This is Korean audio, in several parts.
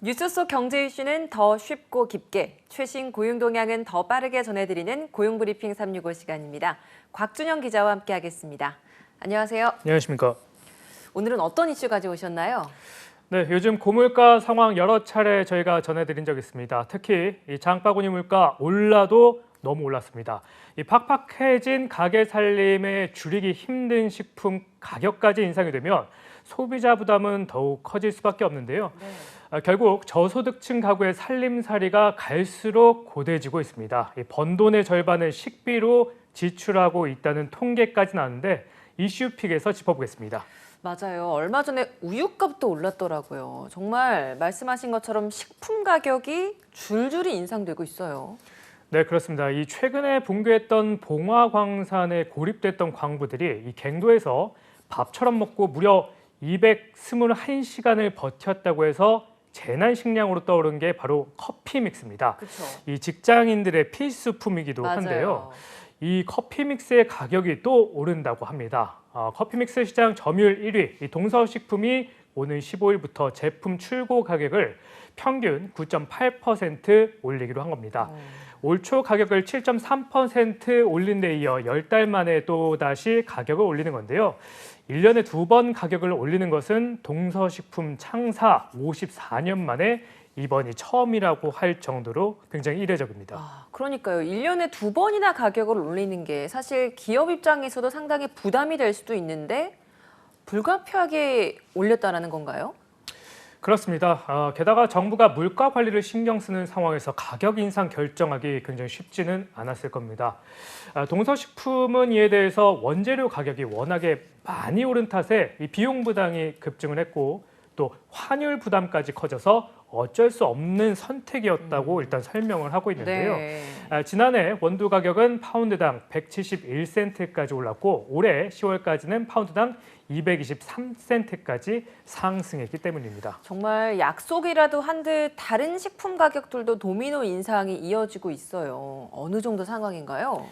뉴스 속 경제 이슈는 더 쉽고 깊게, 최신 고용 동향은 더 빠르게 전해드리는 고용브리핑 365 시간입니다. 곽준영 기자와 함께하겠습니다. 안녕하세요. 안녕하십니까. 오늘은 어떤 이슈 가져오셨나요? 네, 요즘 고물가 상황 여러 차례 저희가 전해드린 적이 있습니다. 특히 이 장바구니 물가 올라도 너무 올랐습니다. 이 팍팍해진 가게 살림에 줄이기 힘든 식품 가격까지 인상이 되면 소비자 부담은 더욱 커질 수밖에 없는데요. 결국 저소득층 가구의 살림살이가 갈수록 고대해지고 있습니다. 이 번 돈의 절반을 식비로 지출하고 있다는 통계까지 나왔는데 이슈픽에서 짚어보겠습니다. 맞아요. 얼마 전에 우유값도 올랐더라고요. 정말 말씀하신 것처럼 식품 가격이 줄줄이 인상되고 있어요. 네, 그렇습니다. 이 최근에 붕괴했던 봉화광산에 고립됐던 광부들이 이 갱도에서 밥처럼 먹고 무려 221시간을 버텼다고 해서 재난 식량으로 떠오른 게 바로 커피 믹스입니다. 그렇죠. 이 직장인들의 필수품이기도 한데요. 맞아요. 이 커피 믹스의 가격이 또 오른다고 합니다. 커피 믹스 시장 점유율 1위 이 동서식품이 오는 15일부터 제품 출고 가격을 평균 9.8% 올리기로 한 겁니다. 올 초 가격을 7.3% 올린 데 이어 10달 만에 또다시 가격을 올리는 건데요. 1년에 2번 가격을 올리는 것은 동서식품 창사 54년 만에 이번이 처음이라고 할 정도로 굉장히 이례적입니다. 그러니까요. 1년에 2번이나 가격을 올리는 게 사실 기업 입장에서도 상당히 부담이 될 수도 있는데 불가피하게 올렸다라는 건가요? 그렇습니다. 게다가 정부가 물가 관리를 신경 쓰는 상황에서 가격 인상 결정하기 굉장히 쉽지는 않았을 겁니다. 동서식품은 이에 대해서 원재료 가격이 워낙에 많이 오른 탓에 이 비용 부담이 급증을 했고 또 환율 부담까지 커져서 어쩔 수 없는 선택이었다고 일단 설명을 하고 있는데요. 네. 지난해 원두 가격은 파운드당 171센트까지 올랐고 올해 10월까지는 파운드당 223센트까지 상승했기 때문입니다. 정말 약속이라도 한 듯 다른 식품 가격들도 도미노 인상이 이어지고 있어요. 어느 정도 상황인가요?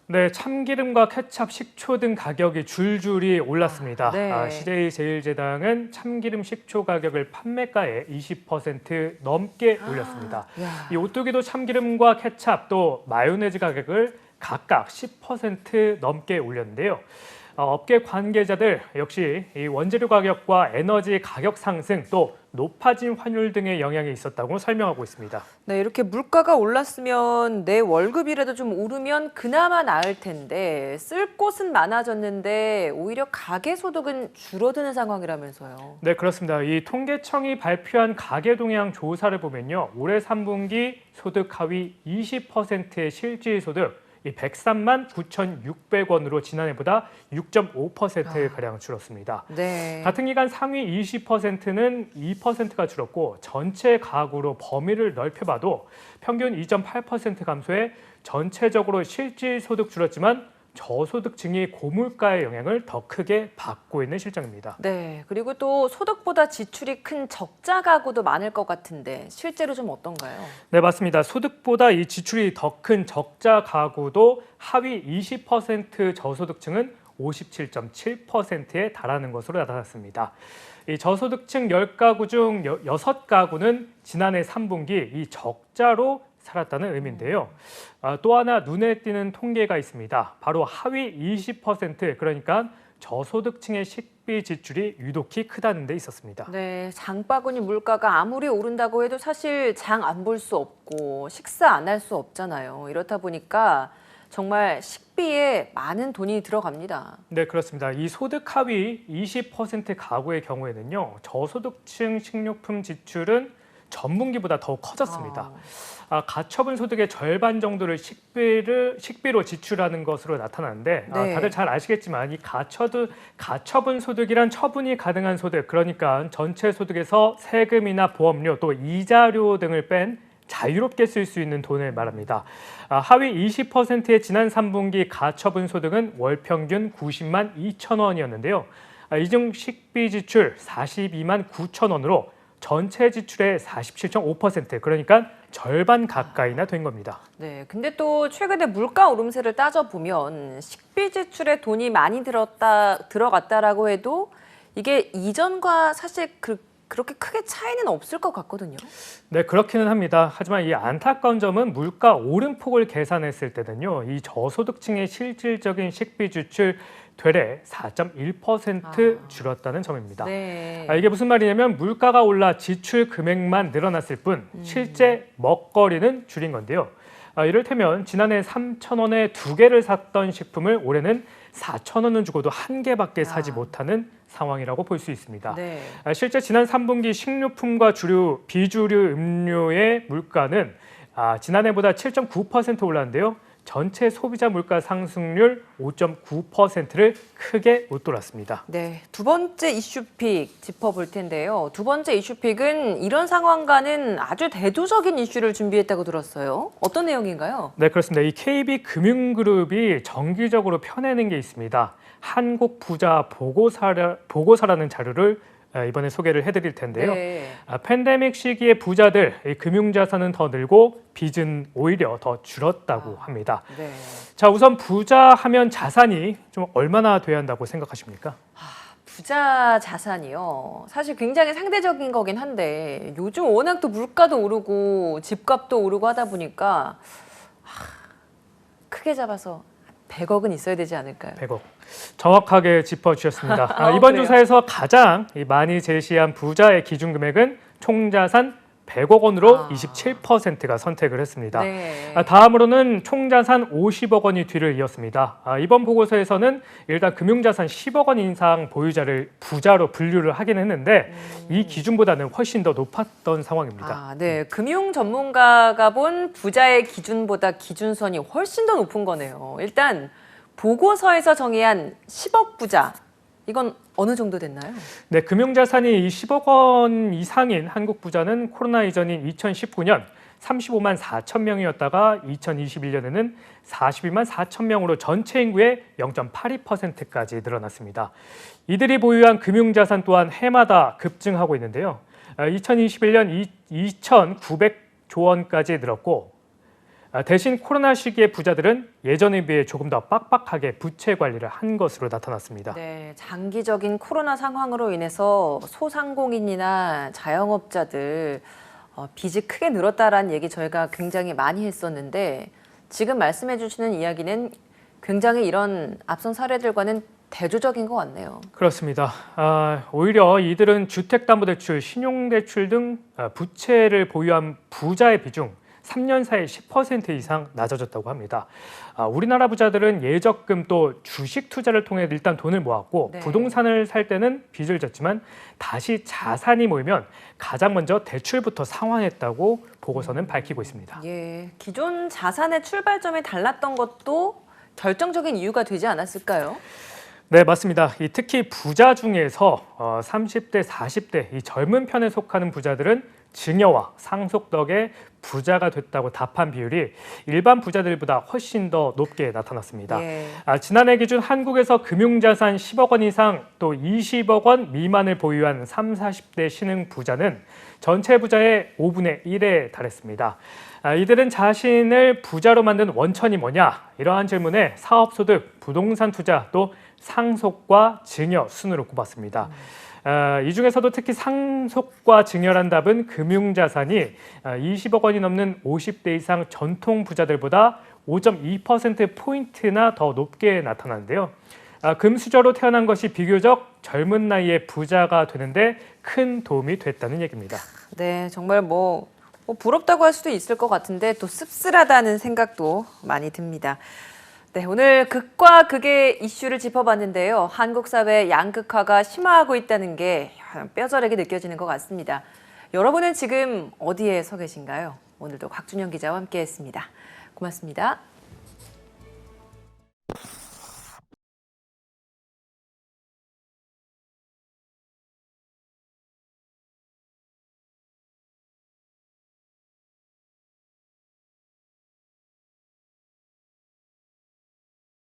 네, 참기름과 케찹, 식초 등 가격이 줄줄이 올랐습니다. 네. CJ제일제당은 참기름, 식초 가격을 판매가의 20% 넘게 올렸습니다. 이 오뚜기도 참기름과 케찹 또 마요네즈 가격을 각각 10% 넘게 올렸는데요. 업계 관계자들 역시 이 원재료 가격과 에너지 가격 상승 또 높아진 환율 등의 영향이 있었다고 설명하고 있습니다. 네, 이렇게 물가가 올랐으면 내 월급이라도 좀 오르면 그나마 나을 텐데 쓸 곳은 많아졌는데 오히려 가계 소득은 줄어드는 상황이라면서요. 네, 그렇습니다. 이 통계청이 발표한 가계 동향 조사를 보면요. 올해 3분기 소득 하위 20%의 실질 소득 이 103만 9,600원으로 지난해보다 6.5%가량 줄었습니다. 네. 같은 기간 상위 20%는 2%가 줄었고 전체 가구로 범위를 넓혀봐도 평균 2.8% 감소해 전체적으로 실질 소득 줄었지만 저소득층이 고물가의 영향을 더 크게 받고 있는 실정입니다. 네, 그리고 또 소득보다 지출이 큰 적자 가구도 많을 것 같은데 실제로 좀 어떤가요? 네, 맞습니다. 소득보다 이 지출이 더 큰 적자 가구도 하위 20% 저소득층은 57.7%에 달하는 것으로 나타났습니다. 이 저소득층 10가구 중 6가구는 지난해 3분기 이 적자로 살았다는 의미인데요. 또 하나 눈에 띄는 통계가 있습니다. 바로 하위 20% 그러니까 저소득층의 식비 지출이 유독히 크다는 데 있었습니다. 네, 장바구니 물가가 아무리 오른다고 해도 사실 장 안 볼 수 없고 식사 안 할 수 없잖아요. 이렇다 보니까 정말 식비에 많은 돈이 들어갑니다. 네, 그렇습니다. 이 소득 하위 20% 가구의 경우에는요. 저소득층 식료품 지출은 전분기보다 더 커졌습니다. 가처분 소득의 절반 정도를 식비로 지출하는 것으로 나타나는데 네. 다들 잘 아시겠지만 이 가처분 소득이란 처분이 가능한 소득, 그러니까 전체 소득에서 세금이나 보험료 또 이자료 등을 뺀 자유롭게 쓸 수 있는 돈을 말합니다. 하위 20%의 지난 3분기 가처분 소득은 월 평균 90만 2천 원이었는데요. 이 중 식비 지출 42만 9천 원으로 전체 지출의 47.5% 그러니까 절반 가까이나 된 겁니다. 네, 근데 또 최근에 물가 오름세를 따져보면 식비 지출에 돈이 많이 들어갔다라고 해도 이게 이전과 사실 그렇게 크게 차이는 없을 것 같거든요. 네, 그렇기는 합니다. 하지만 이 안타까운 점은 물가 오름폭을 계산했을 때는요, 이 저소득층의 실질적인 식비 지출 되레 4.1% 줄었다는 점입니다. 네. 이게 무슨 말이냐면 물가가 올라 지출 금액만 늘어났을 뿐 실제 먹거리는 줄인 건데요. 이를테면 지난해 3,000원에 2개를 샀던 식품을 올해는 4,000원은 주고도 1개밖에 사지 못하는 상황이라고 볼 수 있습니다. 네. 실제 지난 3분기 식료품과 주류, 비주류 음료의 물가는 지난해보다 7.9% 올랐는데요. 전체 소비자 물가 상승률 5.9%를 크게 웃돌았습니다. 네, 두 번째 이슈픽 짚어볼 텐데요. 두 번째 이슈픽은 이런 상황과는 아주 대조적인 이슈를 준비했다고 들었어요. 어떤 내용인가요? 네, 그렇습니다. 이 KB금융그룹이 정기적으로 펴내는 게 있습니다. 한국 부자 보고서라는 자료를 이번에 소개를 해드릴 텐데요. 네. 팬데믹 시기에 부자들 이 금융자산은 더 늘고 빚은 오히려 더 줄었다고 합니다. 네. 자, 우선 부자 하면 자산이 좀 얼마나 돼야 한다고 생각하십니까? 부자 자산이요. 사실 굉장히 상대적인 거긴 한데 요즘 워낙 또 물가도 오르고 집값도 오르고 하다 보니까 크게 잡아서 100억은 있어야 되지 않을까요? 100억. 정확하게 짚어주셨습니다. 그래요? 이번 조사에서 가장 많이 제시한 부자의 기준 금액은 총자산 100억 원으로 27%가 선택을 했습니다. 네. 다음으로는 총자산 50억 원이 뒤를 이었습니다. 이번 보고서에서는 일단 금융자산 10억 원 이상 보유자를 부자로 분류를 하긴 했는데 이 기준보다는 훨씬 더 높았던 상황입니다. 네. 금융 전문가가 본 부자의 기준보다 기준선이 훨씬 더 높은 거네요. 일단 보고서에서 정의한 10억 부자, 이건 어느 정도 됐나요? 네, 금융자산이 10억 원 이상인 한국 부자는 코로나 이전인 2019년 35만 4천 명이었다가 2021년에는 42만 4천 명으로 전체 인구의 0.82%까지 늘어났습니다. 이들이 보유한 금융자산 또한 해마다 급증하고 있는데요. 2021년 2,900조 원까지 늘었고 대신 코로나 시기의 부자들은 예전에 비해 조금 더 빡빡하게 부채 관리를 한 것으로 나타났습니다. 네, 장기적인 코로나 상황으로 인해서 소상공인이나 자영업자들 빚이 크게 늘었다라는 얘기 저희가 굉장히 많이 했었는데 지금 말씀해 주시는 이야기는 굉장히 이런 앞선 사례들과는 대조적인 것 같네요. 그렇습니다. 오히려 이들은 주택담보대출, 신용대출 등 부채를 보유한 부자의 비중 3년 사이에 10% 이상 낮아졌다고 합니다. 우리나라 부자들은 예적금 또 주식 투자를 통해 일단 돈을 모았고 네. 부동산을 살 때는 빚을 졌지만 다시 자산이 모이면 가장 먼저 대출부터 상환했다고 보고서는 밝히고 있습니다. 예, 기존 자산의 출발점이 달랐던 것도 결정적인 이유가 되지 않았을까요? 네, 맞습니다. 특히 부자 중에서 30대, 40대 이 젊은 편에 속하는 부자들은 증여와 상속 덕에 부자가 됐다고 답한 비율이 일반 부자들보다 훨씬 더 높게 나타났습니다. 예. 지난해 기준 한국에서 금융자산 10억 원 이상 또 20억 원 미만을 보유한 30, 40대 신흥 부자는 전체 부자의 5분의 1에 달했습니다. 이들은 자신을 부자로 만든 원천이 뭐냐? 이러한 질문에 사업소득, 부동산 투자 또 상속과 증여 순으로 꼽았습니다. 이 중에서도 특히 상속과 증여란 답은 금융자산이 20억 원이 넘는 50대 이상 전통 부자들보다 5.2%포인트나 더 높게 나타나는데요. 금수저로 태어난 것이 비교적 젊은 나이에 부자가 되는데 큰 도움이 됐다는 얘기입니다. 네, 정말 뭐 부럽다고 할 수도 있을 것 같은데 또 씁쓸하다는 생각도 많이 듭니다. 네, 오늘 극과 극의 이슈를 짚어봤는데요. 한국 사회 양극화가 심화하고 있다는 게 뼈저리게 느껴지는 것 같습니다. 여러분은 지금 어디에 서 계신가요? 오늘도 곽준영 기자와 함께했습니다. 고맙습니다.